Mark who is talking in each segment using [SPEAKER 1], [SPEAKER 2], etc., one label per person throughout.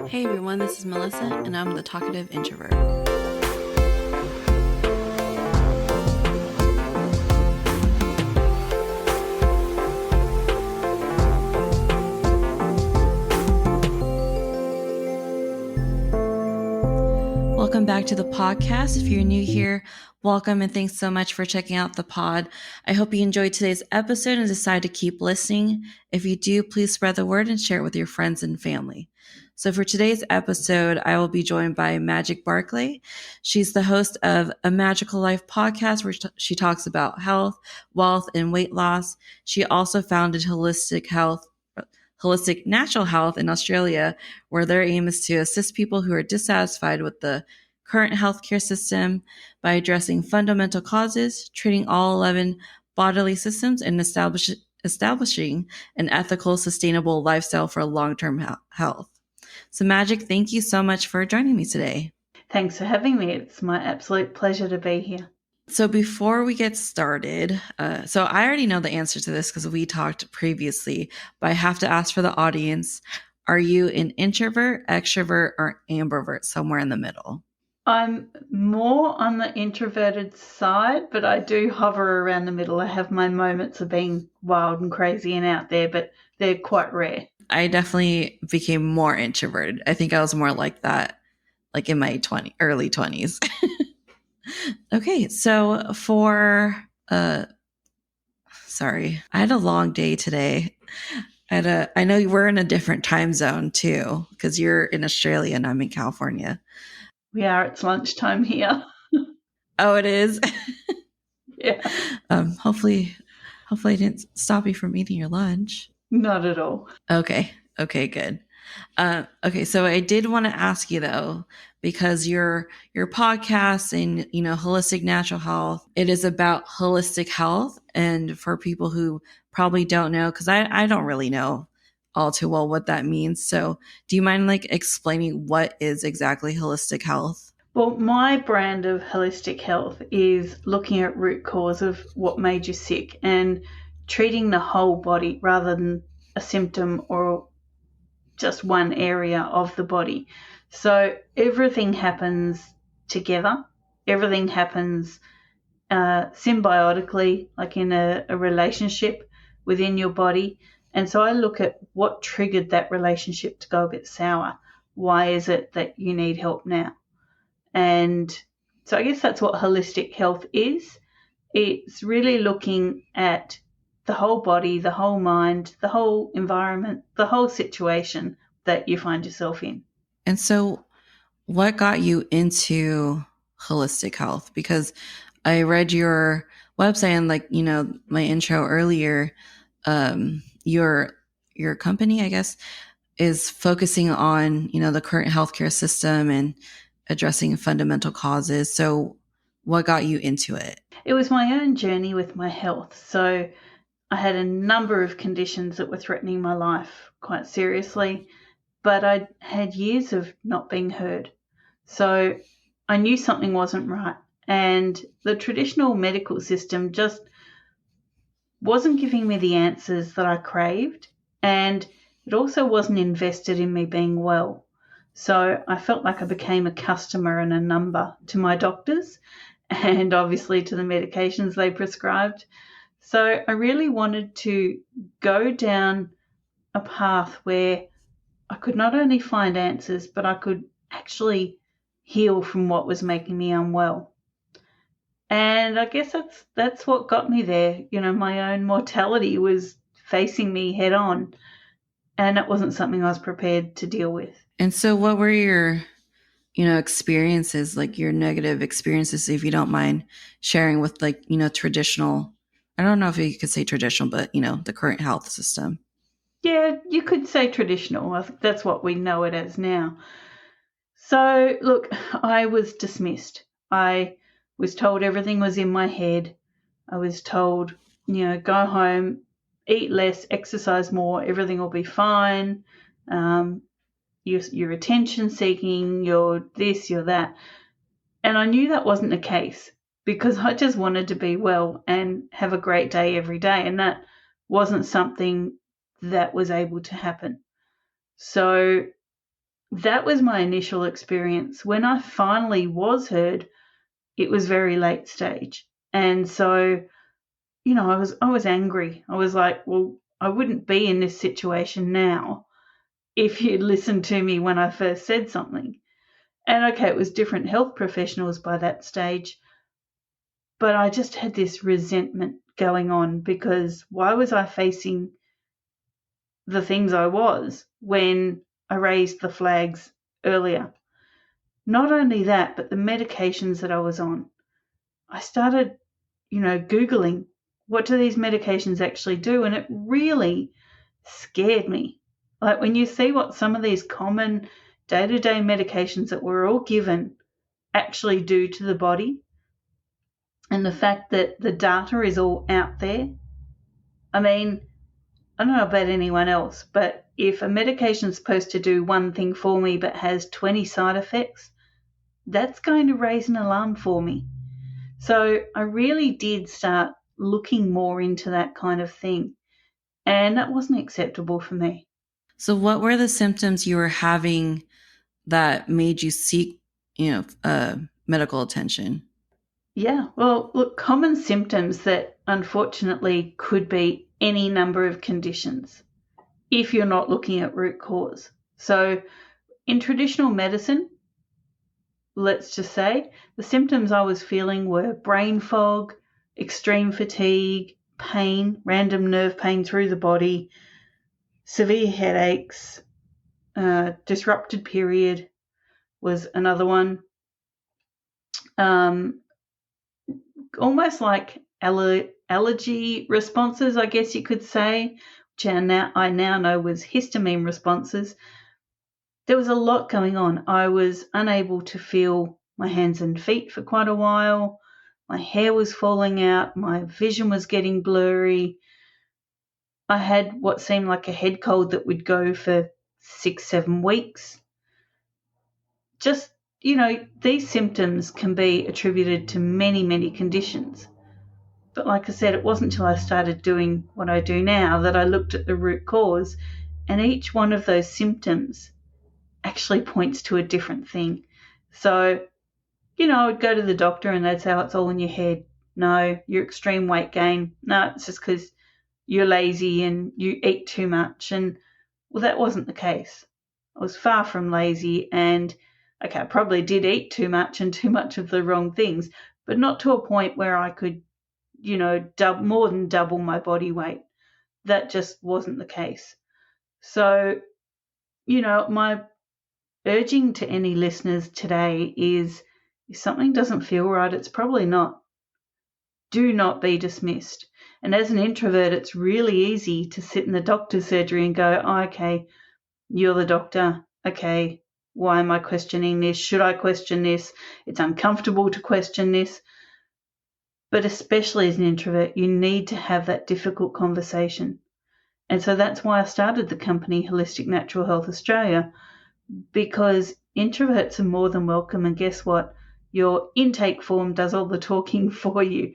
[SPEAKER 1] Hey everyone, this is Melissa, and I'm the talkative introvert. Welcome back to the podcast. If you're new here, welcome and thanks so much for checking out the pod. I hope you enjoyed today's episode and decide to keep listening. If you do, please spread the word and share it with your friends and family. So for today's episode, I will be joined by Magic Barclay. She's the host of A Magical Life podcast where she talks about health, wealth, and weight loss. She also founded Wholistic Natural Health in Australia, where their aim is to assist people who are dissatisfied with the current healthcare system by addressing fundamental causes, treating all 11 bodily systems, and establishing an ethical, sustainable lifestyle for long-term health. So Magic, thank you so much for joining me today.
[SPEAKER 2] Thanks for having me. It's my absolute pleasure to be here.
[SPEAKER 1] So before we get started, so I already know the answer to this because we talked previously, but I have to ask for the audience, are you an introvert, extrovert, or ambivert, somewhere in the middle?
[SPEAKER 2] I'm more on the introverted side, but I do hover around the middle. I have my moments of being wild and crazy and out there, but they're quite rare.
[SPEAKER 1] I definitely became more introverted. I think I was more like that, like in my early 20s. Okay, so sorry, I had a long day today. I know we're in a different time zone too, because you're in Australia and I'm in California.
[SPEAKER 2] We are. It's lunchtime here.
[SPEAKER 1] Oh, it is?
[SPEAKER 2] Yeah.
[SPEAKER 1] Hopefully I didn't stop you from eating your lunch.
[SPEAKER 2] Not at all.
[SPEAKER 1] Okay, good. Okay, so I did want to ask you though, because your podcast and Wholistic Natural Health, it is about holistic health, and for people who probably don't know, because I don't really know all too well what that means. So do you mind explaining what is exactly holistic health?
[SPEAKER 2] Well, my brand of holistic health is looking at root cause of what made you sick and treating the whole body rather than a symptom or just one area of the body. So everything happens together. Everything happens symbiotically, like in a relationship within your body. And so I look at what triggered that relationship to go a bit sour. Why is it that you need help now? And so I guess that's what holistic health is. It's really looking at the whole body, the whole mind, the whole environment, the whole situation that you find yourself in.
[SPEAKER 1] And so what got you into holistic health? Because I read your website and my intro earlier, your company, I guess, is focusing on, the current healthcare system and addressing fundamental causes. So what got you into it?
[SPEAKER 2] It was my own journey with my health. So I had a number of conditions that were threatening my life quite seriously, but I had years of not being heard. So I knew something wasn't right. And the traditional medical system just wasn't giving me the answers that I craved. And it also wasn't invested in me being well. So I felt like I became a customer and a number to my doctors and obviously to the medications they prescribed. So I really wanted to go down a path where I could not only find answers, but I could actually heal from what was making me unwell. And I guess that's what got me there. My own mortality was facing me head on, and it wasn't something I was prepared to deal with.
[SPEAKER 1] And so what were your, experiences, like your negative experiences, if you don't mind sharing with traditional, I don't know if you could say traditional, but, the current health system?
[SPEAKER 2] Yeah, you could say traditional. I think that's what we know it as now. So, look, I was dismissed. I was told everything was in my head. I was told, go home, eat less, exercise more, everything will be fine. You're attention seeking, you're this, you're that. And I knew that wasn't the case because I just wanted to be well and have a great day every day. And that wasn't something that was able to happen. So that was my initial experience. When I finally was heard, it was very late stage. And so, I was angry. I was like, well, I wouldn't be in this situation now if you'd listened to me when I first said something. And okay, it was different health professionals by that stage, but I just had this resentment going on because why was I facing the things I was when I raised the flags earlier? Not only that, but the medications that I was on. I started, Googling what do these medications actually do? And it really scared me. Like when you see what some of these common day to day medications that we're all given actually do to the body, and the fact that the data is all out there. I mean, I don't know about anyone else, but if a medication is supposed to do one thing for me but has 20 side effects, that's going to raise an alarm for me. So I really did start looking more into that kind of thing, and that wasn't acceptable for me.
[SPEAKER 1] So, what were the symptoms you were having that made you seek, medical attention?
[SPEAKER 2] Yeah, well, look, common symptoms that unfortunately could be any number of conditions if you're not looking at root cause. So, in traditional medicine, let's just say the symptoms I was feeling were brain fog, extreme fatigue, pain, random nerve pain through the body, severe headaches, disrupted period was another one. Um, Almost like allergy responses, I guess you could say, which I now know was histamine responses. There was a lot going on. I was unable to feel my hands and feet for quite a while. My hair was falling out. My vision was getting blurry. I had what seemed like a head cold that would go for 6, 7 weeks. Just, these symptoms can be attributed to many, many conditions. But like I said, it wasn't until I started doing what I do now that I looked at the root cause, and each one of those symptoms actually points to a different thing. So, I would go to the doctor and they'd say, oh, it's all in your head. No, your extreme weight gain. No, it's just because you're lazy and you eat too much. And well, that wasn't the case. I was far from lazy, and okay, I probably did eat too much and too much of the wrong things, but not to a point where I could, more than double my body weight. That just wasn't the case. So, my urging to any listeners today is if something doesn't feel right, it's probably not. Do not be dismissed. And as an introvert, it's really easy to sit in the doctor's surgery and go, oh, okay, you're the doctor. Okay, why am I questioning this? Should I question this? It's uncomfortable to question this. But especially as an introvert, you need to have that difficult conversation. And so that's why I started the company Wholistic Natural Health Australia, because introverts are more than welcome. And guess what? Your intake form does all the talking for you.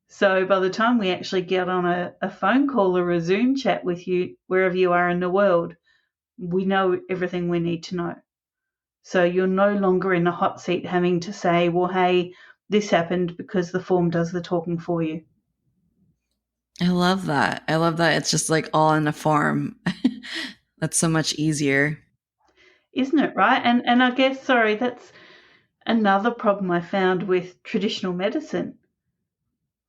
[SPEAKER 2] So by the time we actually get on a phone call or a Zoom chat with you, wherever you are in the world, we know everything we need to know. So you're no longer in the hot seat having to say, well, hey, this happened, because the form does the talking for you.
[SPEAKER 1] I love that. I love that it's just like all in a form. That's so much easier.
[SPEAKER 2] Isn't it, right? And I guess, sorry, that's another problem I found with traditional medicine.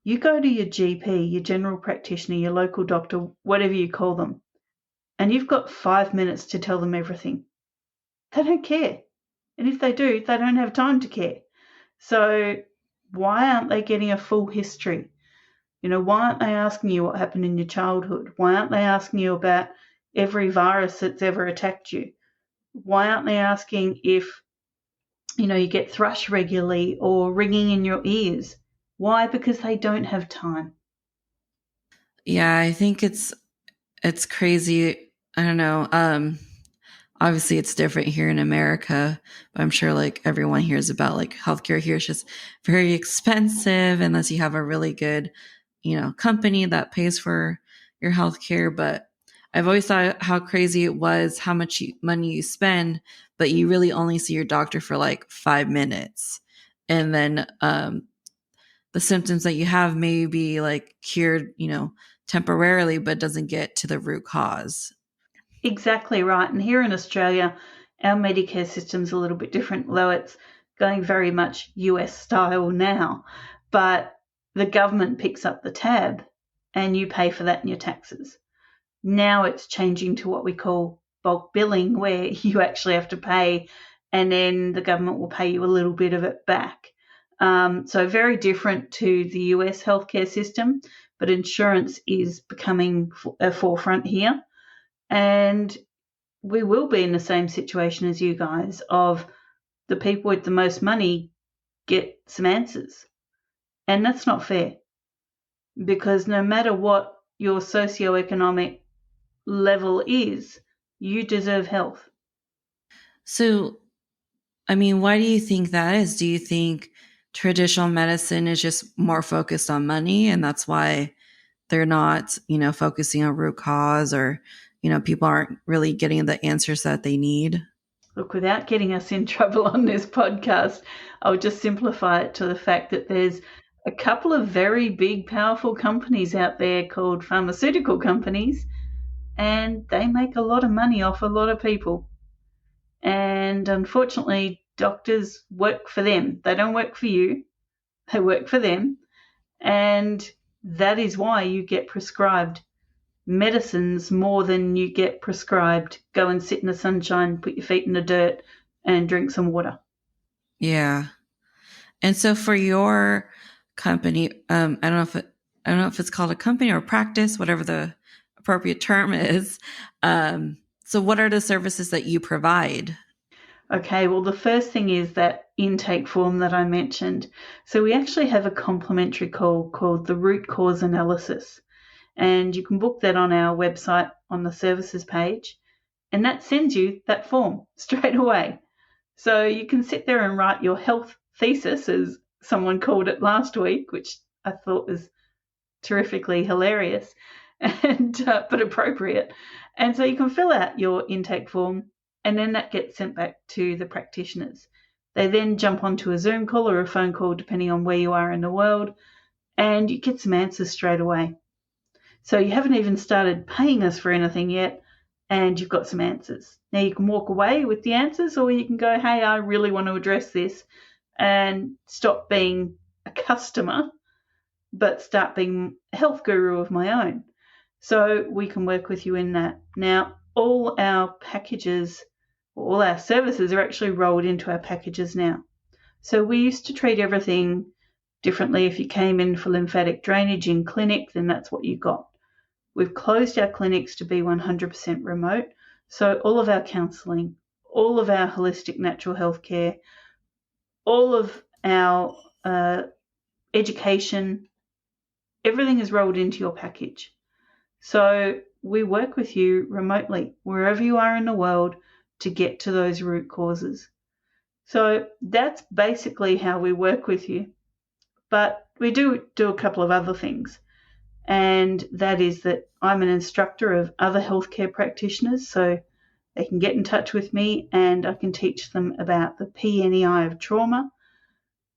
[SPEAKER 2] You go to your GP, your general practitioner, your local doctor, whatever you call them, and you've got 5 minutes to tell them everything. They don't care. And if they do, they don't have time to care. So why aren't they getting a full history? Why aren't they asking you what happened in your childhood? Why aren't they asking you about every virus that's ever attacked you? Why aren't they asking if, you get thrush regularly or ringing in your ears? Why? Because they don't have time.
[SPEAKER 1] Yeah, I think it's crazy. I don't know. Obviously it's different here in America, but I'm sure like everyone hears about like healthcare here is just very expensive unless you have a really good, company that pays for your healthcare. But I've always thought how crazy it was how much money you spend, but you really only see your doctor for like 5 minutes. And then the symptoms that you have may be like cured, temporarily, but doesn't get to the root cause.
[SPEAKER 2] Exactly right. And here in Australia, our Medicare system's a little bit different, though it's going very much US style now. But the government picks up the tab and you pay for that in your taxes. Now it's changing to what we call bulk billing, where you actually have to pay and then the government will pay you a little bit of it back. So very different to the US healthcare system, but insurance is becoming a forefront here. And we will be in the same situation as you guys of the people with the most money get some answers. And that's not fair, because no matter what your socioeconomic level is, you deserve health.
[SPEAKER 1] So, I mean, why do you think that is? Do you think traditional medicine is just more focused on money and that's why they're not, focusing on root cause, or, people aren't really getting the answers that they need?
[SPEAKER 2] Look, without getting us in trouble on this podcast, I'll just simplify it to the fact that there's a couple of very big, powerful companies out there called pharmaceutical companies, and they make a lot of money off a lot of people. And unfortunately, doctors work for them. They don't work for you, they work for them. And that is why you get prescribed medicines more than you get prescribed go and sit in the sunshine, put your feet in the dirt, and drink some water.
[SPEAKER 1] Yeah. And so for your company, I don't know if it's called a company or a practice, whatever the appropriate term is. So what are the services that you provide?
[SPEAKER 2] Okay, well, the first thing is that intake form that I mentioned. So we actually have a complimentary call called the root cause analysis. And you can book that on our website on the services page. And that sends you that form straight away. So you can sit there and write your health thesis, as someone called it last week, which I thought was terrifically hilarious and but appropriate. And so you can fill out your intake form, and then that gets sent back to the practitioners. They then jump onto a Zoom call or a phone call, depending on where you are in the world, and you get some answers straight away. So you haven't even started paying us for anything yet, and you've got some answers. Now you can walk away with the answers, or you can go, hey, I really want to address this, and stop being a customer, but start being a health guru of my own. So we can work with you in that. Now, all our packages, all our services are actually rolled into our packages now. So we used to treat everything differently. If you came in for lymphatic drainage in clinic, then that's what you got. We've closed our clinics to be 100% remote. So all of our counselling, all of our holistic natural health care, all of our education, everything is rolled into your package. So we work with you remotely, wherever you are in the world, to get to those root causes. So that's basically how we work with you. But we do a couple of other things. And that is that I'm an instructor of other healthcare practitioners, so they can get in touch with me and I can teach them about the PNEI of trauma.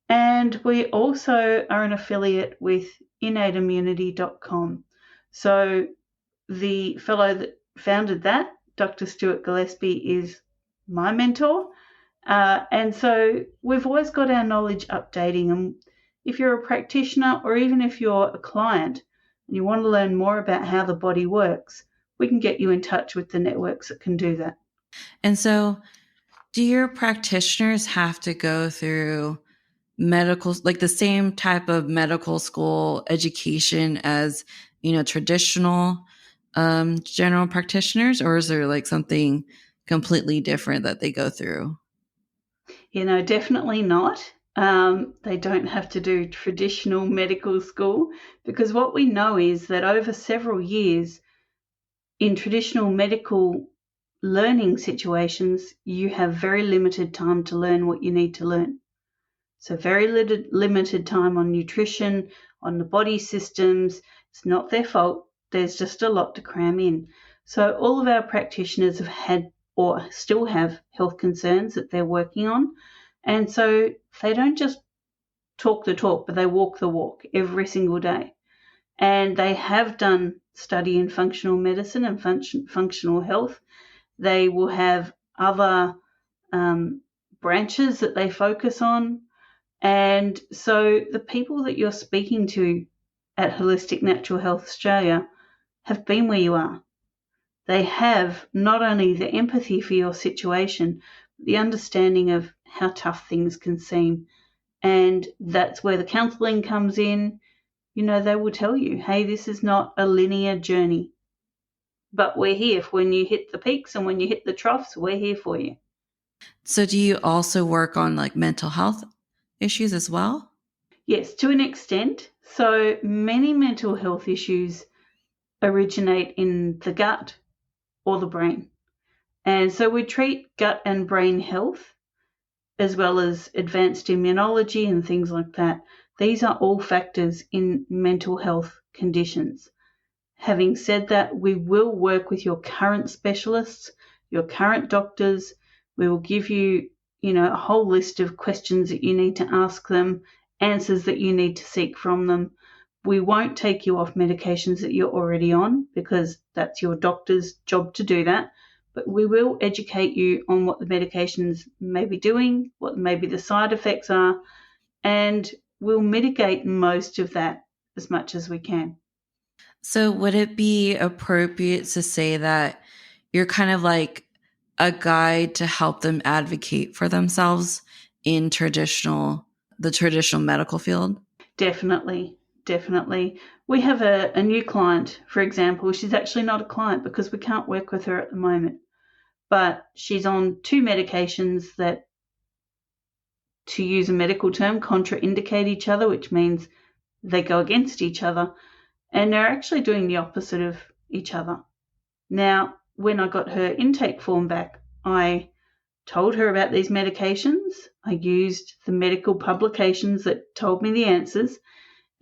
[SPEAKER 2] And we also are an affiliate with innateimmunity.com. So the fellow that founded that, Dr. Stuart Gillespie, is my mentor. And so we've always got our knowledge updating. And if you're a practitioner, or even if you're a client and you want to learn more about how the body works, we can get you in touch with the networks that can do that.
[SPEAKER 1] And so do your practitioners have to go through like the same type of medical school education as, traditional general practitioners, or is there like something completely different that they go through?
[SPEAKER 2] Definitely not. They don't have to do traditional medical school, because what we know is that over several years in traditional medical learning situations, you have very limited time to learn what you need to learn. So very limited time on nutrition, on the body systems. It's not their fault. There's just a lot to cram in. So all of our practitioners have had or still have health concerns that they're working on. And so they don't just talk the talk, but they walk the walk every single day. And they have done study in functional medicine and functional health. They will have other branches that they focus on. And so the people that you're speaking to at Wholistic Natural Health Australia have been where you are. They have not only the empathy for your situation, but the understanding of how tough things can seem. And that's where the counselling comes in. They will tell you, hey, this is not a linear journey, but we're here for when you hit the peaks and when you hit the troughs, we're here for you.
[SPEAKER 1] So do you also work on like mental health issues as well?
[SPEAKER 2] Yes, to an extent. So many mental health issues originate in the gut or the brain. And so we treat gut and brain health as well as advanced immunology and things like that. These are all factors in mental health conditions. Having said that, we will work with your current specialists, your current doctors. We will give you, a whole list of questions that you need to ask them, answers that you need to seek from them. We won't take you off medications that you're already on because that's your doctor's job to do that. But we will educate you on what the medications may be doing, what maybe the side effects are, and we'll mitigate most of that as much as we can.
[SPEAKER 1] So would it be appropriate to say that you're kind of like a guide to help them advocate for themselves in the traditional medical field?
[SPEAKER 2] Definitely, definitely. We have a new client, for example. She's actually not a client because we can't work with her at the moment, but she's on 2 medications that, to use a medical term, contraindicate each other, which means they go against each other, and they're actually doing the opposite of each other. Now, when I got her intake form back, I told her about these medications. I used the medical publications that told me the answers.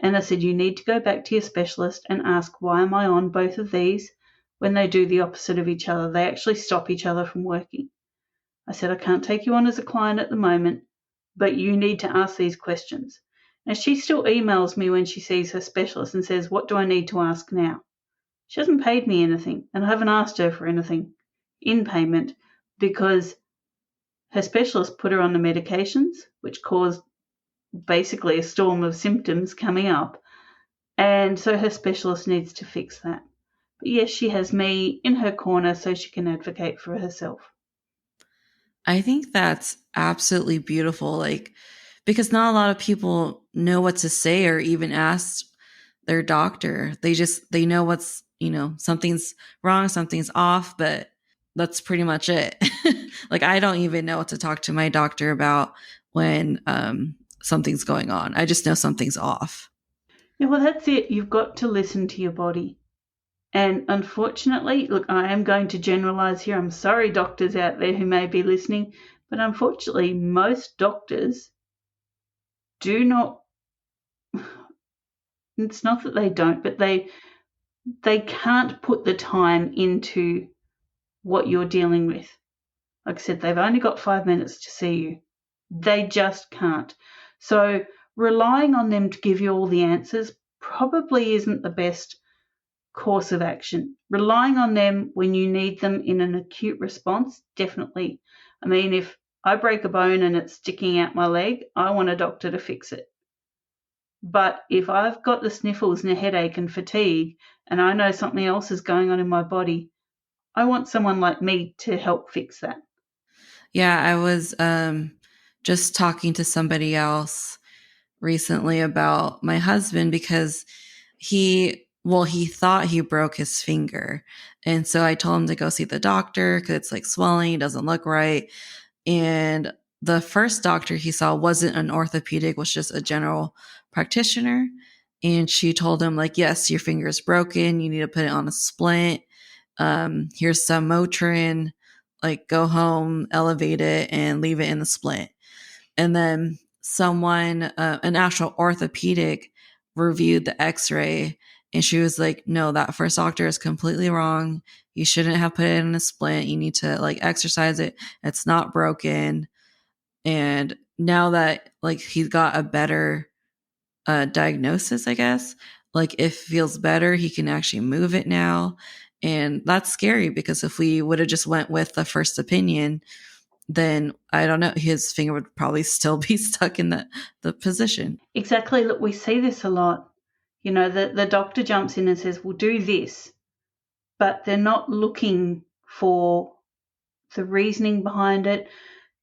[SPEAKER 2] And I said, you need to go back to your specialist and ask, why am I on both of these when they do the opposite of each other? They actually stop each other from working. I said, I can't take you on as a client at the moment, but you need to ask these questions. And she still emails me when she sees her specialist and says, what do I need to ask now? She hasn't paid me anything, and I haven't asked her for anything in payment because her specialist put her on the medications, which caused basically a storm of symptoms coming up. And so her specialist needs to fix that. But yes, she has me in her corner so she can advocate for herself.
[SPEAKER 1] I think that's absolutely beautiful. Like, because not a lot of people know what to say or even ask their doctor. They know something's wrong, something's off, but that's pretty much it. Like, I don't even know what to talk to my doctor about when something's going on. I just know something's off.
[SPEAKER 2] Yeah, well, that's it. You've got to listen to your body. And unfortunately, look, I am going to generalize here. I'm sorry, doctors out there who may be listening, but unfortunately, most doctors do not. It's not that they don't, but they can't put the time into what you're dealing with. Like I said, they've only got 5 minutes to see you. They just can't. So relying on them to give you all the answers probably isn't the best course of action. Relying on them when you need them in an acute response, definitely. I mean, if I break a bone and it's sticking out my leg, I want a doctor to fix it. But if I've got the sniffles and a headache and fatigue and I know something else is going on in my body, I want someone like me to help fix that.
[SPEAKER 1] Yeah, I was just talking to somebody else recently about my husband because he thought he broke his finger. And so I told him to go see the doctor because it's like swelling, it doesn't look right. And the first doctor he saw wasn't an orthopedic, was just a general practitioner. And she told him, like, yes, your finger is broken. You need to put it on a splint. Here's some Motrin, like go home, elevate it, and leave it in the splint. And then an actual orthopedic reviewed the x-ray And she was like, no, that first doctor is completely wrong. You shouldn't have put it in a splint. You need to like exercise it. It's not broken. And now that like he's got a better diagnosis, I guess, like if it feels better, he can actually move it now. And that's scary because if we would have just went with the first opinion, then I don't know, his finger would probably still be stuck in the position.
[SPEAKER 2] Exactly. Look, we see this a lot. You know, the doctor jumps in and says, we'll do this, but they're not looking for the reasoning behind it.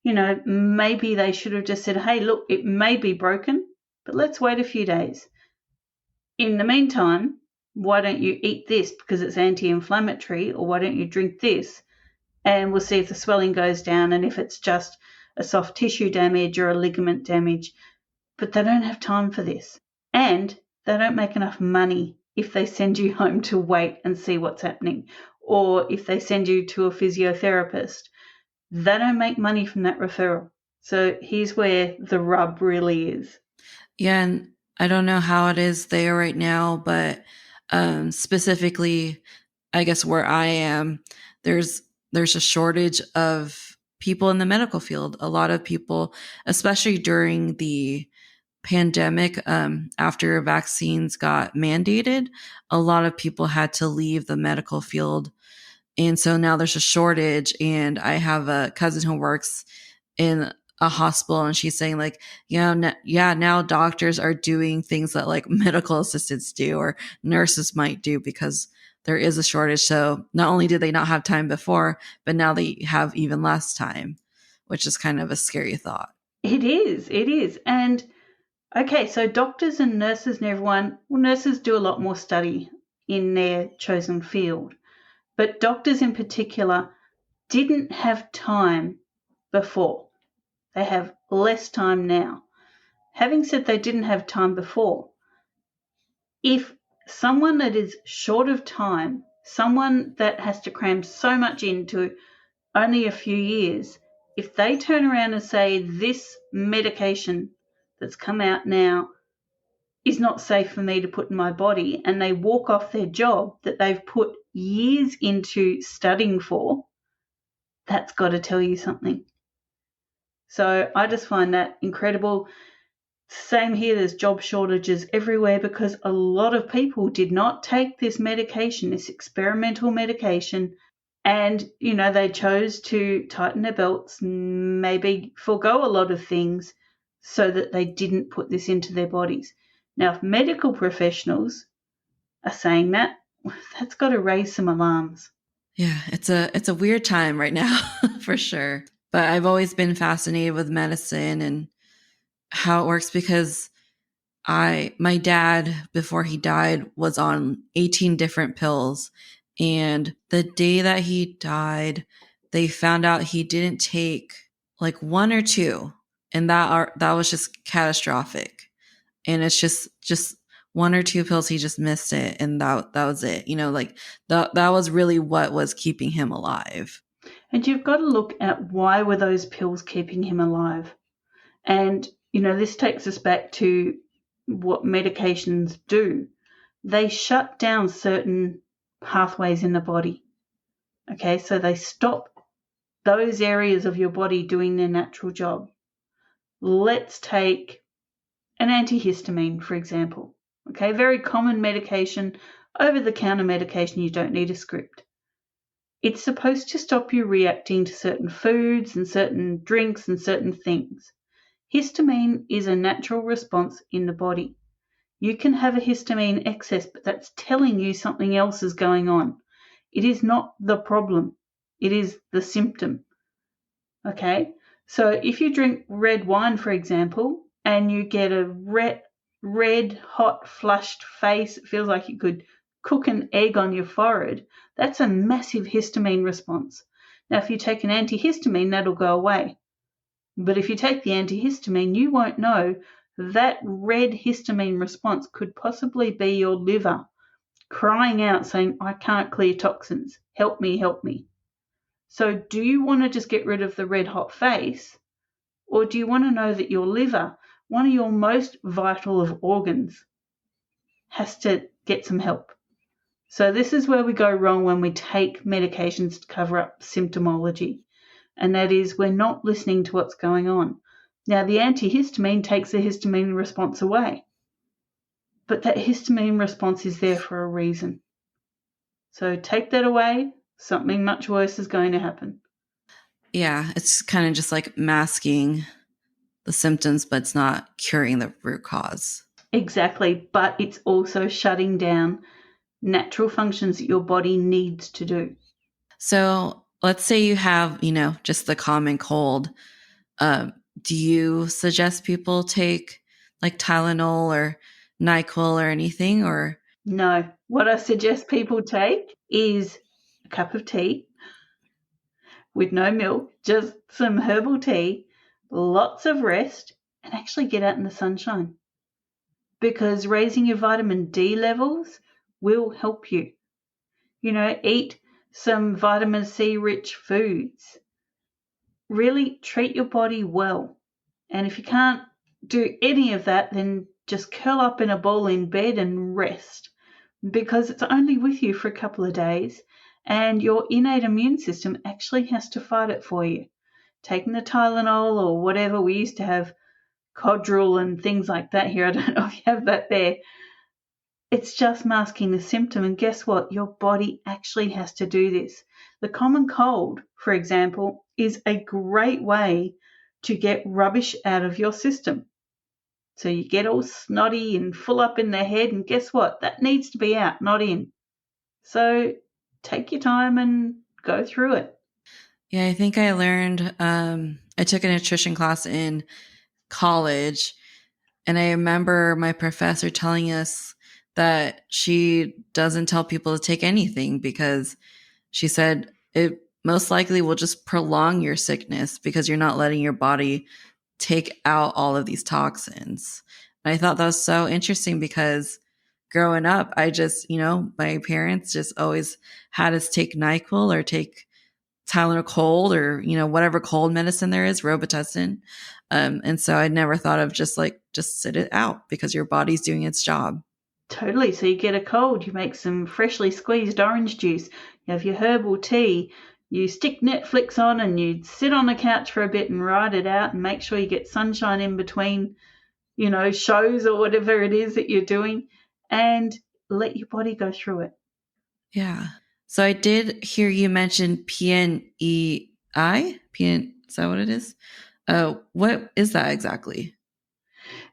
[SPEAKER 2] You know, maybe they should have just said, hey, look, it may be broken, but let's wait a few days. In the meantime, why don't you eat this because it's anti-inflammatory, or why don't you drink this, and we'll see if the swelling goes down and if it's just a soft tissue damage or a ligament damage. But they don't have time for this. And they don't make enough money if they send you home to wait and see what's happening, or if they send you to a physiotherapist. They don't make money from that referral. So here's where the rub really is.
[SPEAKER 1] Yeah, and I don't know how it is there right now, but specifically, I guess where I am, there's a shortage of people in the medical field. A lot of people, especially during the pandemic, after vaccines got mandated, a lot of people had to leave the medical field. And so now there's a shortage. And I have a cousin who works in a hospital, and she's saying like, now doctors are doing things that like medical assistants do or nurses might do because there is a shortage. So not only did they not have time before, but now they have even less time, which is kind of a scary thought.
[SPEAKER 2] It is. And okay, so doctors and nurses and everyone, well, nurses do a lot more study in their chosen field, but doctors in particular didn't have time before. They have less time now. Having said they didn't have time before, if someone that is short of time, someone that has to cram so much into only a few years, if they turn around and say this medication that's come out now is not safe for me to put in my body, and they walk off their job that they've put years into studying for, that's got to tell you something. So I just find that incredible. Same here, there's job shortages everywhere because a lot of people did not take this medication, this experimental medication, and, you know, they chose to tighten their belts, maybe forego a lot of things so that they didn't put this into their bodies. Now, if medical professionals are saying that, that's got to raise some alarms.
[SPEAKER 1] Yeah, it's a weird time right now for sure. But I've always been fascinated with medicine and how it works because my dad before he died was on 18 different pills, and the day that he died they found out he didn't take like one or two, and that was just catastrophic. And it's just one or two pills, he just missed it, and that was it, like that was really what was keeping him alive.
[SPEAKER 2] And you've got to look at why were those pills keeping him alive. And, you know, this takes us back to what medications do. They shut down certain pathways in the body. Okay, so they stop those areas of your body doing their natural job. Let's take an antihistamine, for example. Okay, very common medication, over-the-counter medication, you don't need a script. It's supposed to stop you reacting to certain foods and certain drinks and certain things. Histamine is a natural response in the body. You can have a histamine excess, but that's telling you something else is going on. It is not the problem. It is the symptom. Okay? So if you drink red wine, for example, and you get a red, hot, flushed face, it feels like you could cook an egg on your forehead, that's a massive histamine response. Now, if you take an antihistamine, that'll go away. But if you take the antihistamine, you won't know that red histamine response could possibly be your liver crying out saying, I can't clear toxins. Help me, help me. So do you want to just get rid of the red hot face, or do you want to know that your liver, one of your most vital of organs, has to get some help. So this is where we go wrong when we take medications to cover up symptomology, and that is we're not listening to what's going on. Now, the antihistamine takes the histamine response away, but that histamine response is there for a reason. So take that away, something much worse is going to happen.
[SPEAKER 1] Yeah, it's kind of just like masking the symptoms, but it's not curing the root cause.
[SPEAKER 2] Exactly, but it's also shutting down natural functions that your body needs to do.
[SPEAKER 1] So let's say you have, just the common cold. Do you suggest people take like Tylenol or NyQuil or anything? Or
[SPEAKER 2] No, what I suggest people take is a cup of tea with no milk, just some herbal tea, lots of rest, and actually get out in the sunshine. Because raising your vitamin D levels will help you. Eat some vitamin C rich foods. Really treat your body well. And if you can't do any of that, then just curl up in a ball in bed and rest, because it's only with you for a couple of days and your innate immune system actually has to fight it for you. Taking the Tylenol or whatever, we used to have Codral and things like that here. I don't know if you have that there. It's just masking the symptom, and guess what? Your body actually has to do this. The common cold, for example, is a great way to get rubbish out of your system. So you get all snotty and full up in the head, and guess what? That needs to be out, not in. So take your time and go through it.
[SPEAKER 1] yeah, I think I learned, I took a nutrition class in college, and I remember my professor telling us that she doesn't tell people to take anything because she said it most likely will just prolong your sickness because you're not letting your body take out all of these toxins. And I thought that was so interesting because growing up, I just, my parents just always had us take NyQuil or take Tylenol cold or, whatever cold medicine there is, Robitussin. And so I never thought of just sit it out because your body's doing its job.
[SPEAKER 2] Totally. So you get a cold, you make some freshly squeezed orange juice, you have your herbal tea, you stick Netflix on and you sit on the couch for a bit and ride it out and make sure you get sunshine in between, shows or whatever it is that you're doing, and let your body go through it.
[SPEAKER 1] Yeah. So I did hear you mention PNEI. Is that what it is? What is that exactly?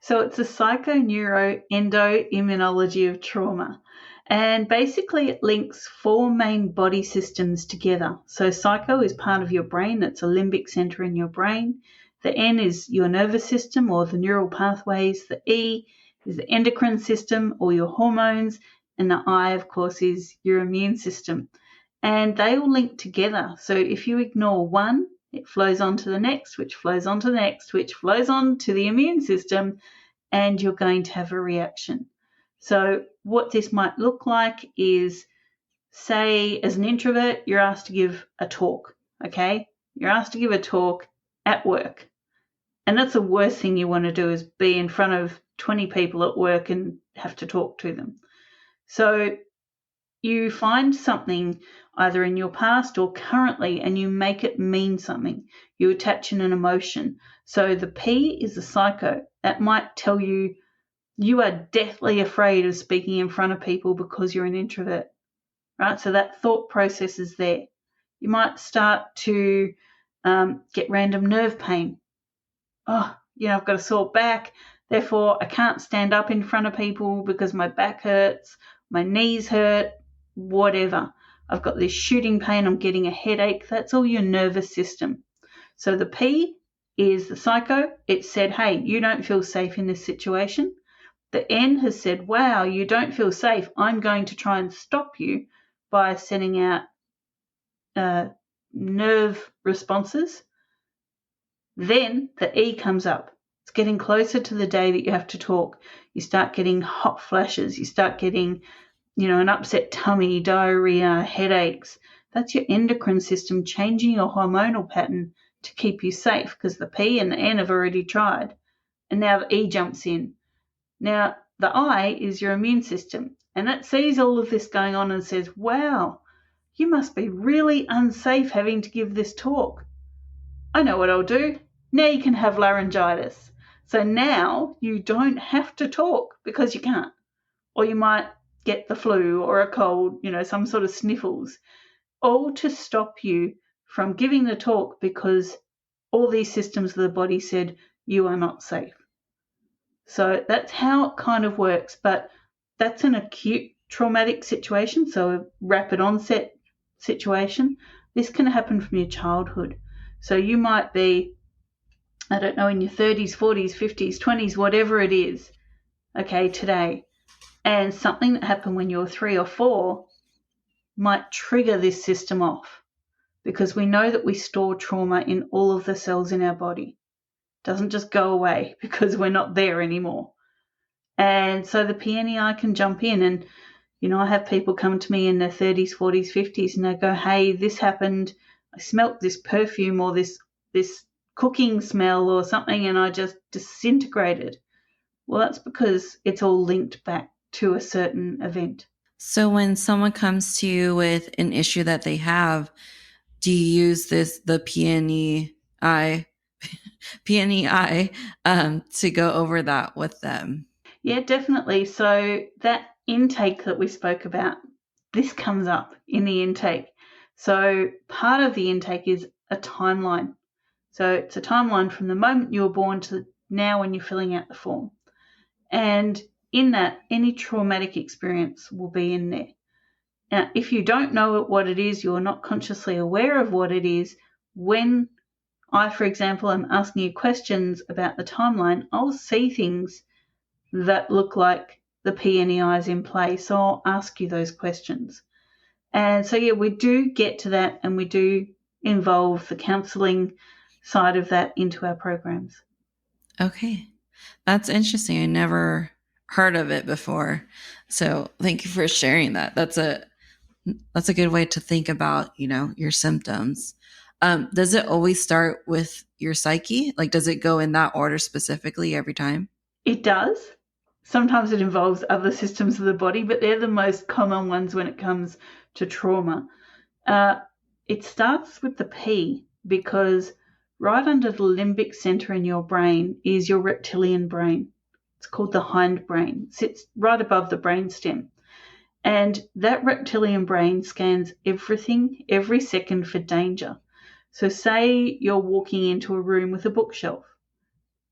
[SPEAKER 2] So it's a psychoneuroendoimmunology of trauma. And basically, it links four main body systems together. So psycho is part of your brain. That's a limbic center in your brain. The N is your nervous system or the neural pathways. The E is the endocrine system or your hormones. And the I, of course, is your immune system. And they all link together. So if you ignore one, it flows on to the next, which flows on to the next, which flows on to the immune system, and you're going to have a reaction. So what this might look like is, say, as an introvert, you're asked to give a talk, okay? You're asked to give a talk at work. And that's the worst thing you want to do, is be in front of 20 people at work and have to talk to them. So you find something either in your past or currently and you make it mean something. You attach in an emotion. So the P is the psycho. That might tell you you are deathly afraid of speaking in front of people because you're an introvert, right? So that thought process is there. You might start to get random nerve pain. Oh, I've got a sore back, therefore I can't stand up in front of people because my back hurts, my knees hurt, whatever. I've got this shooting pain, I'm getting a headache. That's all your nervous system. So the P is the psycho. It said, hey, you don't feel safe in this situation. The N has said, wow, you don't feel safe. I'm going to try and stop you by sending out nerve responses. Then the E comes up. It's getting closer to the day that you have to talk. You start getting hot flashes. You start getting, an upset tummy, diarrhea, headaches. That's your endocrine system changing your hormonal pattern to keep you safe, because the P and the N have already tried. And now the E jumps in. Now, the I is your immune system, and it sees all of this going on and says, wow, you must be really unsafe having to give this talk. I know what I'll do. Now you can have laryngitis. So now you don't have to talk because you can't. Or you might get the flu or a cold, some sort of sniffles, all to stop you from giving the talk because all these systems of the body said you are not safe. So that's how it kind of works, but that's an acute traumatic situation, so a rapid onset situation. This can happen from your childhood. So you might be, I don't know, in your 30s, 40s, 50s, 20s, whatever it is, okay, today, and something that happened when you were 3 or 4 might trigger this system off, because we know that we store trauma in all of the cells in our body. It doesn't just go away because we're not there anymore. And so the PNEI can jump in, and I have people come to me in their 30s, 40s, 50s, and they go, hey, this happened, I smelt this perfume or this cooking smell or something, and I just disintegrated. Well, that's because it's all linked back to a certain event.
[SPEAKER 1] So when someone comes to you with an issue that they have, do you use the PNEI to go over that with them?
[SPEAKER 2] Yeah, definitely. So that intake that we spoke about, this comes up in the intake. So part of the intake is a timeline. So it's a timeline from the moment you were born to now when you're filling out the form. And in that, any traumatic experience will be in there. Now, if you don't know what it is, you're not consciously aware of what it is, when I, for example, am asking you questions about the timeline, I'll see things that look like the PNEI is in play. So I'll ask you those questions. And so, yeah, we do get to that, and we do involve the counselling side of that into our programs.
[SPEAKER 1] Okay. That's interesting. I never heard of it before. So thank you for sharing that. That's a good way to think about, your symptoms. Does it always start with your psyche? Like, does it go in that order specifically every time?
[SPEAKER 2] It does. Sometimes it involves other systems of the body, but they're the most common ones when it comes to trauma. It starts with the P, because right under the limbic center in your brain is your reptilian brain. It's called the hindbrain. It sits right above the brainstem. And that reptilian brain scans everything every second for danger. So say you're walking into a room with a bookshelf.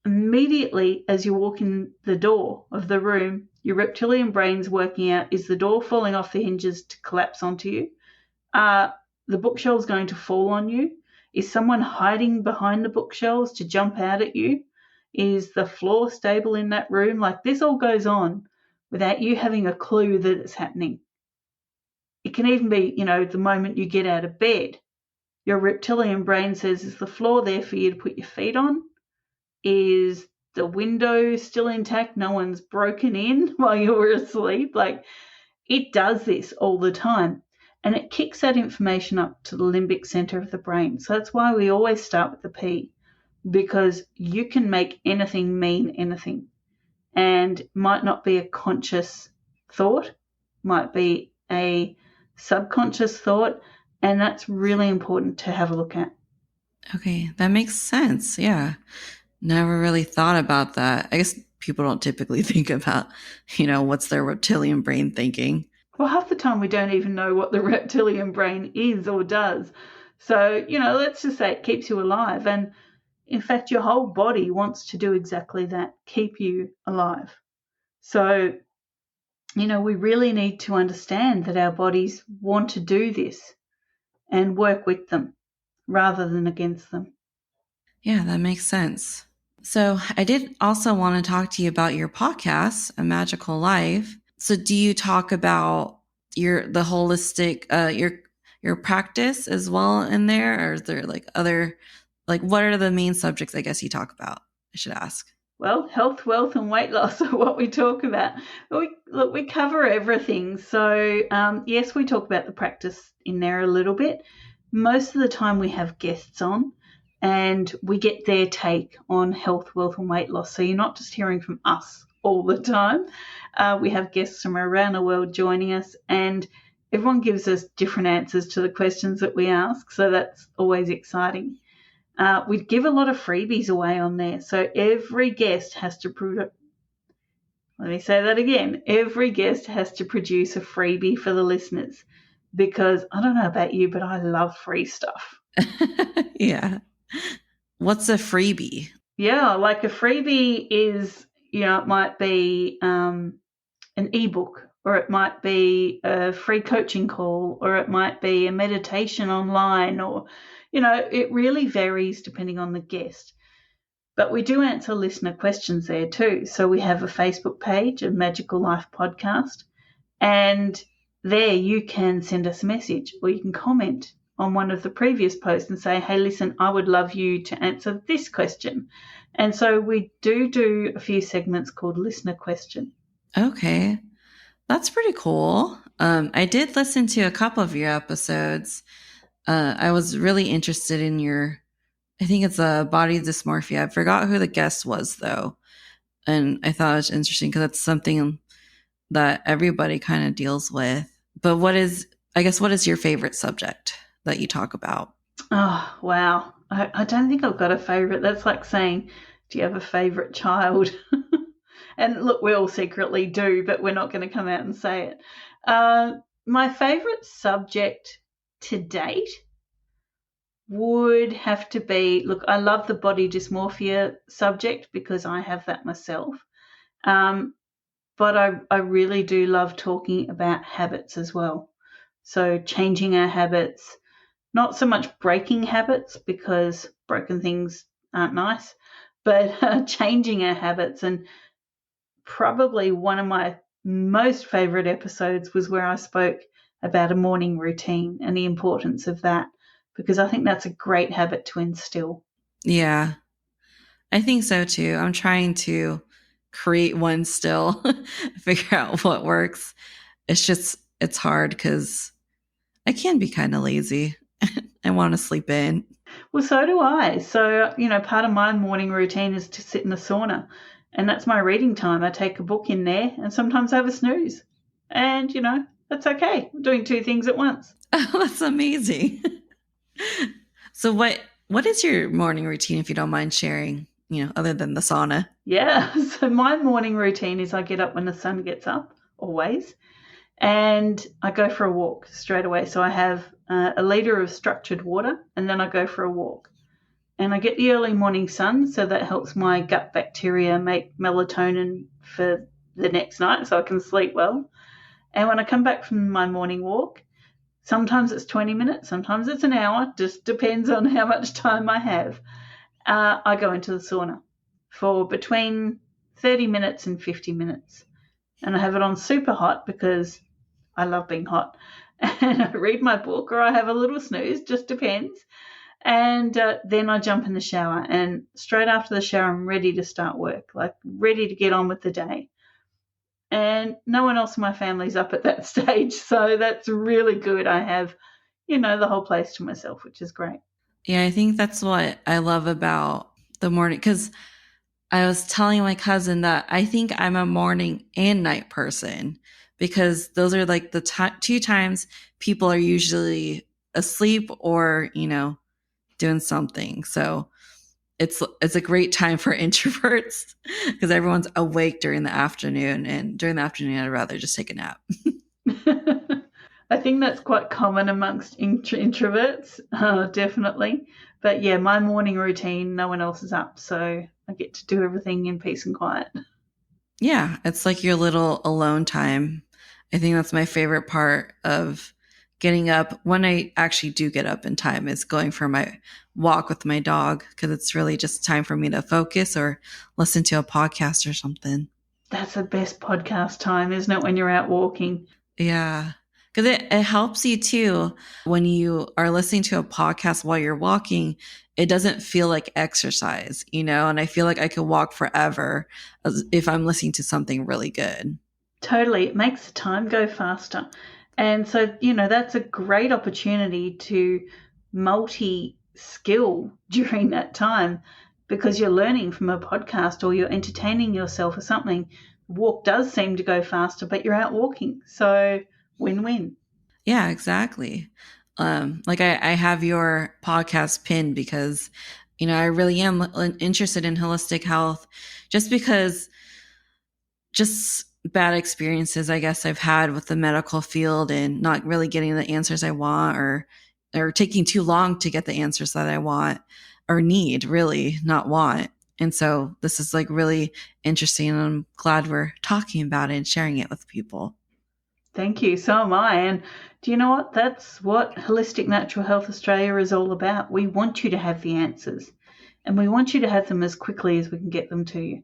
[SPEAKER 2] Immediately as you walk in the door of the room, your reptilian brain's working out, is the door falling off the hinges to collapse onto you? The bookshelves going to fall on you? Is someone hiding behind the bookshelves to jump out at you? Is the floor stable in that room? Like, this all goes on without you having a clue that it's happening. It can even be, the moment you get out of bed, your reptilian brain says, is the floor there for you to put your feet on? Is the window still intact? No one's broken in while you were asleep? Like, it does this all the time. And it kicks that information up to the limbic center of the brain. So that's why we always start with the P, because you can make anything mean anything. And might not be a conscious thought, might be a subconscious thought. And that's really important to have a look at.
[SPEAKER 1] Okay, that makes sense. Yeah. Never really thought about that. I guess people don't typically think about, what's their reptilian brain thinking.
[SPEAKER 2] Well, half the time we don't even know what the reptilian brain is or does. So, let's just say it keeps you alive. And in fact, your whole body wants to do exactly that, keep you alive. So, we really need to understand that our bodies want to do this and work with them rather than against them.
[SPEAKER 1] Yeah, that makes sense. So I did also want to talk to you about your podcast, A Magical Life. So do you talk about the holistic, your practice as well in there? Or is there what are the main subjects I guess you talk about? I should ask.
[SPEAKER 2] Well, health, wealth, and weight loss are what we talk about. We cover everything. So, yes, we talk about the practice in there a little bit. Most of the time we have guests on and we get their take on health, wealth, and weight loss. So you're not just hearing from us all the time. We have guests from around the world joining us, and everyone gives us different answers to the questions that we ask, so that's always exciting. We give a lot of freebies away on there, so every guest has to let me say that again. Every guest has to produce a freebie for the listeners, because I don't know about you, but I love free stuff.
[SPEAKER 1] Yeah. What's a freebie?
[SPEAKER 2] Yeah, like a freebie is, it might be an ebook, or it might be a free coaching call, or it might be a meditation online, or, it really varies depending on the guest. But we do answer listener questions there too. So we have a Facebook page, a Magical Life Podcast, and there you can send us a message, or you can comment on one of the previous posts and say, hey, listen, I would love you to answer this question. And so we do a few segments called Listener Question.
[SPEAKER 1] Okay. That's pretty cool. I did listen to a couple of your episodes. I was really interested in I think it's a body dysmorphia. I forgot who the guest was though. And I thought it was interesting because that's something that everybody kind of deals with. But what is your favorite subject that you talk about?
[SPEAKER 2] Oh, wow. I don't think I've got a favorite. That's like saying, do you have a favorite child? And look, we all secretly do, but we're not going to come out and say it. My favorite subject to date would have to be, look, I love the body dysmorphia subject because I have that myself. But I really do love talking about habits as well. So changing our habits, not so much breaking habits because broken things aren't nice, but changing our habits. And probably one of my most favorite episodes was where I spoke about a morning routine and the importance of that, because I think that's a great habit to instill.
[SPEAKER 1] Yeah, I think so too. I'm trying to create one still, figure out what works. It's hard because I can be kind of lazy. I want to sleep in.
[SPEAKER 2] Well, so do I. So, part of my morning routine is to sit in the sauna, and that's my reading time. I take a book in there, and sometimes I have a snooze. And, that's okay. I'm doing two things at once.
[SPEAKER 1] Oh, that's amazing. So what is your morning routine, if you don't mind sharing, other than the sauna?
[SPEAKER 2] Yeah. So my morning routine is I get up when the sun gets up, always, and I go for a walk straight away. So I have a liter of structured water, and then I go for a walk. And I get the early morning sun, so that helps my gut bacteria make melatonin for the next night so I can sleep well. And when I come back from my morning walk, sometimes it's 20 minutes, sometimes it's an hour, just depends on how much time I have. I go into the sauna for between 30 minutes and 50 minutes. And I have it on super hot because I love being hot. And I read my book, or I have a little snooze, just depends. And then I jump in the shower, and straight after the shower, I'm ready to start work, like ready to get on with the day. And no one else in my family's up at that stage, so that's really good. I have, the whole place to myself, which is great.
[SPEAKER 1] Yeah, I think that's what I love about the morning, because I was telling my cousin that I think I'm a morning and night person, because those are like the two times people are usually asleep or, doing something. So it's a great time for introverts because everyone's awake during the afternoon, and during the afternoon I'd rather just take a nap.
[SPEAKER 2] I think that's quite common amongst introverts, definitely. But yeah, my morning routine, no one else is up, so I get to do everything in peace and quiet.
[SPEAKER 1] Yeah, it's like your little alone time. I think that's my favorite part of getting up, when I actually do get up in time, is going for my walk with my dog, because it's really just time for me to focus or listen to a podcast or something.
[SPEAKER 2] That's the best podcast time, isn't it, when you're out walking?
[SPEAKER 1] Yeah. Because it helps you too when you are listening to a podcast while you're walking. It doesn't feel like exercise, and I feel like I could walk forever if I'm listening to something really good.
[SPEAKER 2] Totally. It makes the time go faster. And so, that's a great opportunity to multi-skill during that time, because you're learning from a podcast or you're entertaining yourself or something, walk does seem to go faster, but you're out walking. So win-win.
[SPEAKER 1] Yeah, exactly. Like I have your podcast pinned because, I really am interested in holistic health just because just bad experiences I guess I've had with the medical field and not really getting the answers I want or taking too long to get the answers that I want or need, really, not want. And so this is like really interesting and I'm glad we're talking about it and sharing it with people.
[SPEAKER 2] Thank you. So am I. And do you know what? That's what Holistic Natural Health Australia is all about. We want you to have the answers, and we want you to have them as quickly as we can get them to you.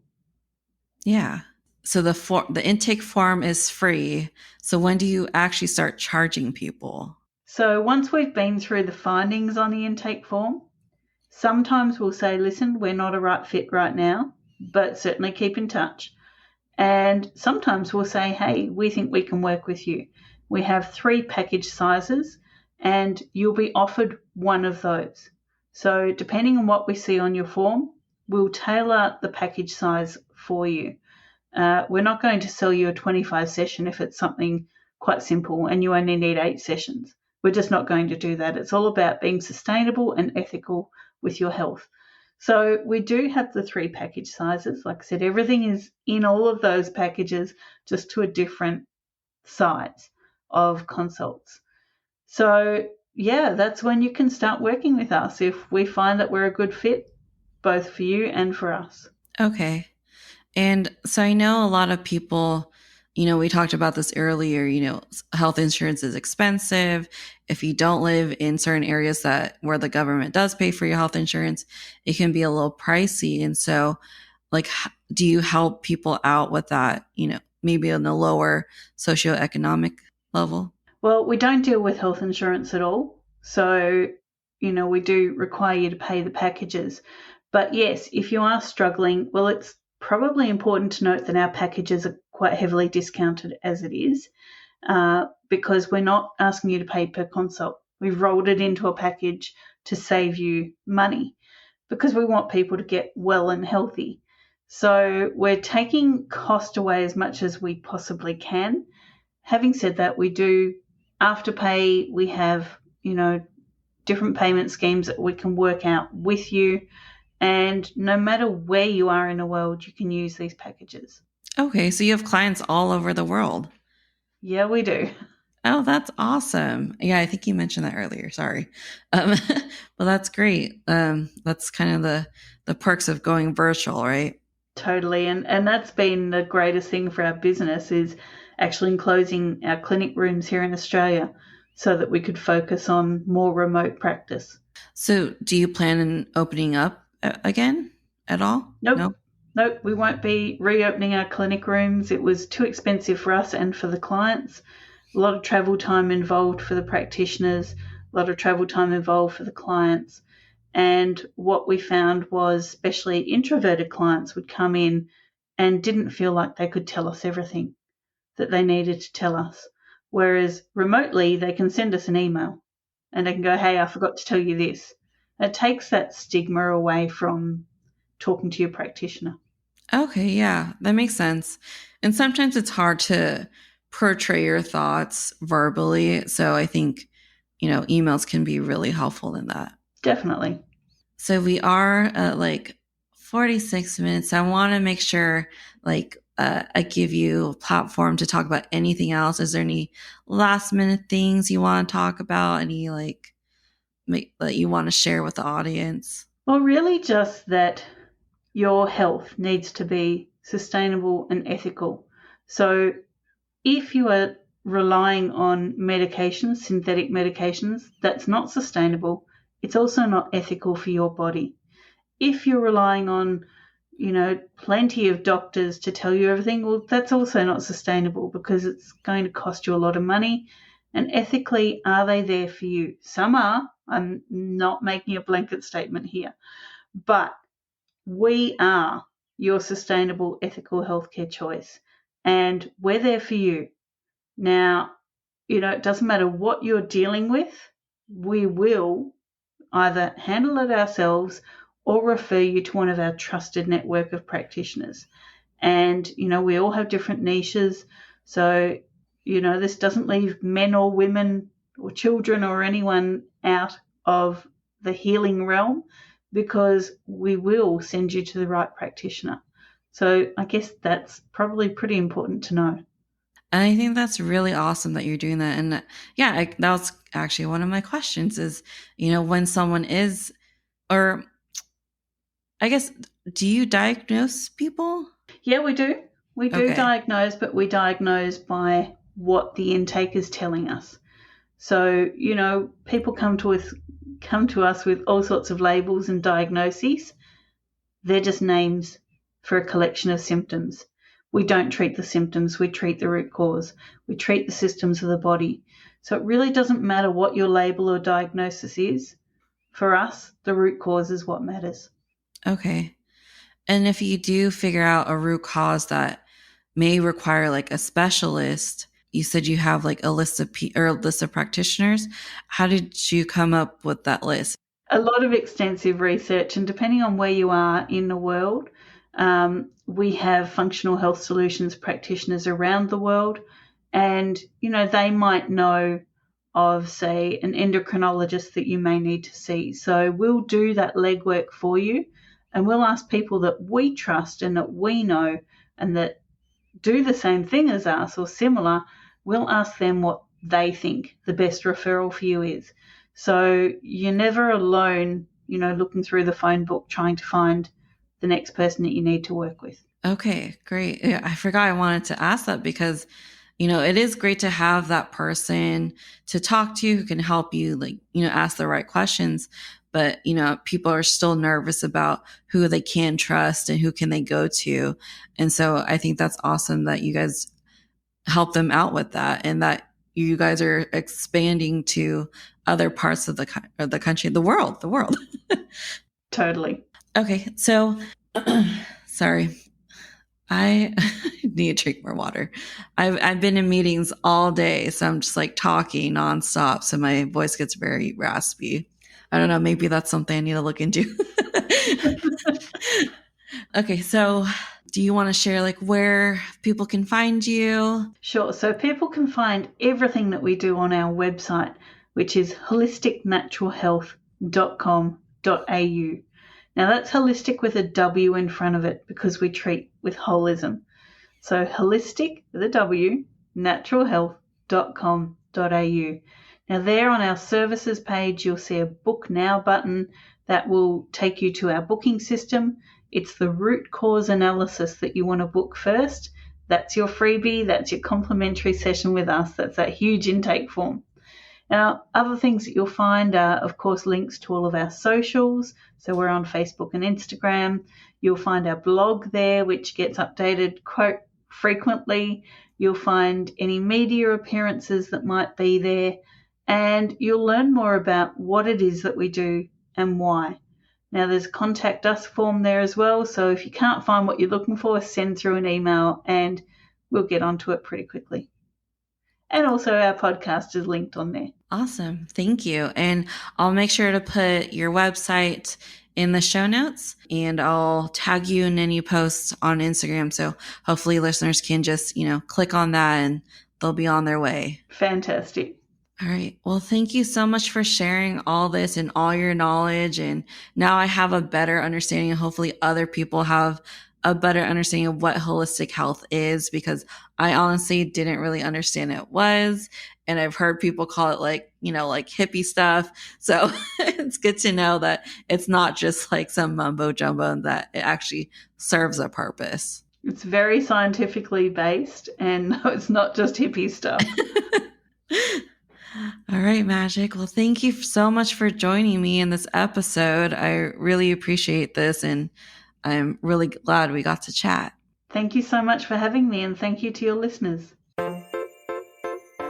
[SPEAKER 1] Yeah. So the intake form is free. So when do you actually start charging people?
[SPEAKER 2] So once we've been through the findings on the intake form, sometimes we'll say, listen, we're not a right fit right now, but certainly keep in touch. And sometimes we'll say, hey, we think we can work with you. We have 3 package sizes and you'll be offered one of those. So depending on what we see on your form, we'll tailor the package size for you. We're not going to sell you a 25 session if it's something quite simple and you only need 8 sessions. We're just not going to do that. It's all about being sustainable and ethical with your health. So we do have the 3 package sizes. Like I said, everything is in all of those packages, just to a different size of consults. So yeah, that's when you can start working with us if we find that we're a good fit, both for you and for us.
[SPEAKER 1] Okay. And so I know a lot of people, we talked about this earlier, health insurance is expensive. If you don't live in certain areas where the government does pay for your health insurance, it can be a little pricey. And so like, do you help people out with that, maybe on a lower socioeconomic level?
[SPEAKER 2] Well, we don't deal with health insurance at all. So, we do require you to pay the packages. But yes, if you are struggling, well, it's probably important to note that our packages are quite heavily discounted as it is, because we're not asking you to pay per consult. We've rolled it into a package to save you money because we want people to get well and healthy. So we're taking cost away as much as we possibly can. Having said that, we do Afterpay. We have, different payment schemes that we can work out with you. And no matter where you are in the world, you can use these packages.
[SPEAKER 1] Okay. So you have clients all over the world.
[SPEAKER 2] Yeah, we do.
[SPEAKER 1] Oh, that's awesome. Yeah, I think you mentioned that earlier. Sorry. Well, that's great. That's kind of the perks of going virtual, right?
[SPEAKER 2] Totally. And that's been the greatest thing for our business is actually closing our clinic rooms here in Australia so that we could focus on more remote practice.
[SPEAKER 1] So, do you plan on opening up again at all?
[SPEAKER 2] Nope.
[SPEAKER 1] No?
[SPEAKER 2] Nope, we won't be reopening our clinic rooms. It was too expensive for us and for the clients. A lot of travel time involved for the practitioners, a lot of travel time involved for the clients. And what we found was, especially introverted clients would come in and didn't feel like they could tell us everything that they needed to tell us. Whereas remotely, they can send us an email and they can go, hey, I forgot to tell you this. It takes that stigma away from talking to your practitioner.
[SPEAKER 1] Okay, yeah, that makes sense. And sometimes it's hard to portray your thoughts verbally. So, I think, emails can be really helpful in that.
[SPEAKER 2] Definitely.
[SPEAKER 1] So we are at like 46 minutes. I want to make sure I give you a platform to talk about anything else. Is there any last minute things you want to talk about? Any that you want to share with the audience?
[SPEAKER 2] Well, really just that your health needs to be sustainable and ethical. So if you are relying on medications, synthetic medications, that's not sustainable. It's also not ethical for your body. If you're relying on, plenty of doctors to tell you everything, well, that's also not sustainable because it's going to cost you a lot of money. And ethically, are they there for you? Some are. I'm not making a blanket statement here. But we are your sustainable, ethical healthcare choice. And we're there for you. Now, it doesn't matter what you're dealing with, we will either handle it ourselves or refer you to one of our trusted network of practitioners. And, we all have different niches. So, this doesn't leave men or women or children or anyone out of the healing realm, because we will send you to the right practitioner. So I guess that's probably pretty important to know.
[SPEAKER 1] And I think that's really awesome that you're doing that. And yeah, that was actually one of my questions is, when someone is, or I guess, do you diagnose people?
[SPEAKER 2] Yeah, we do. We do diagnose, but we diagnose by what the intake is telling us. So, people come to us with all sorts of labels and diagnoses. They're just names for a collection of symptoms. We don't treat the symptoms, we treat the root cause. We treat the systems of the body. So it really doesn't matter what your label or diagnosis is. For us, the root cause is what matters.
[SPEAKER 1] Okay. And if you do figure out a root cause that may require like a specialist, you said you have like a list of practitioners. How did you come up with that list?
[SPEAKER 2] A lot of extensive research, and depending on where you are in the world, we have functional health solutions practitioners around the world, and they might know of, say, an endocrinologist that you may need to see. So we'll do that legwork for you, and we'll ask people that we trust and that we know and that do the same thing as us or similar. We'll ask them what they think the best referral for you is. So you're never alone, looking through the phone book trying to find the next person that you need to work with.
[SPEAKER 1] Okay, great. Yeah, I forgot I wanted to ask that because, it is great to have that person to talk to who can help you, like, ask the right questions. But, people are still nervous about who they can trust and who can they go to. And so I think that's awesome that you guys help them out with that and that you guys are expanding to other parts of the country, the world.
[SPEAKER 2] Totally.
[SPEAKER 1] Okay. So, sorry. I need to drink more water. I've been in meetings all day, so I'm just like talking nonstop. So my voice gets very raspy. I don't know. Maybe that's something I need to look into. Okay. So do you want to share like where people can find you?
[SPEAKER 2] Sure. So people can find everything that we do on our website, which is wholisticnaturalhealth.com.au. Now that's holistic with a W in front of it because we treat with holism. So holistic with a W, naturalhealth.com.au. Now there on our services page, you'll see a book now button that will take you to our booking system. It's the root cause analysis that you want to book first. That's your freebie. That's your complimentary session with us. That's that huge intake form. Now, other things that you'll find are, of course, links to all of our socials. So we're on Facebook and Instagram. You'll find our blog there, which gets updated quite frequently. You'll find any media appearances that might be there. And you'll learn more about what it is that we do and why. Now, there's a contact us form there as well. So if you can't find what you're looking for, send through an email and we'll get onto it pretty quickly. And also our podcast is linked on there.
[SPEAKER 1] Awesome. Thank you. And I'll make sure to put your website in the show notes and I'll tag you in any posts on Instagram. So hopefully listeners can just, click on that and they'll be on their way.
[SPEAKER 2] Fantastic.
[SPEAKER 1] All right. Well, thank you so much for sharing all this and all your knowledge. And now I have a better understanding and hopefully other people have a better understanding of what holistic health is because I honestly didn't really understand it was. And I've heard people call it like hippie stuff. So it's good to know that it's not just like some mumbo jumbo and that it actually serves a purpose.
[SPEAKER 2] It's very scientifically based and no, it's not just hippie stuff.
[SPEAKER 1] All right, Magic. Well, thank you so much for joining me in this episode. I really appreciate this and I'm really glad we got to chat.
[SPEAKER 2] Thank you so much for having me and thank you to your listeners.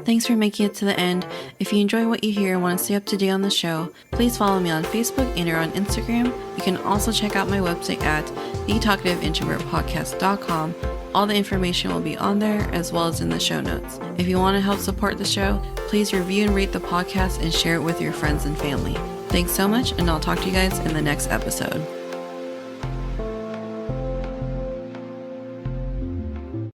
[SPEAKER 1] Thanks for making it to the end. If you enjoy what you hear and want to stay up to date on the show, please follow me on Facebook and or on Instagram. You can also check out my website at thetalkativeintrovertpodcast.com. All the information will be on there as well as in the show notes. If you want to help support the show, please review and rate the podcast and share it with your friends and family. Thanks so much, and I'll talk to you guys in the next episode.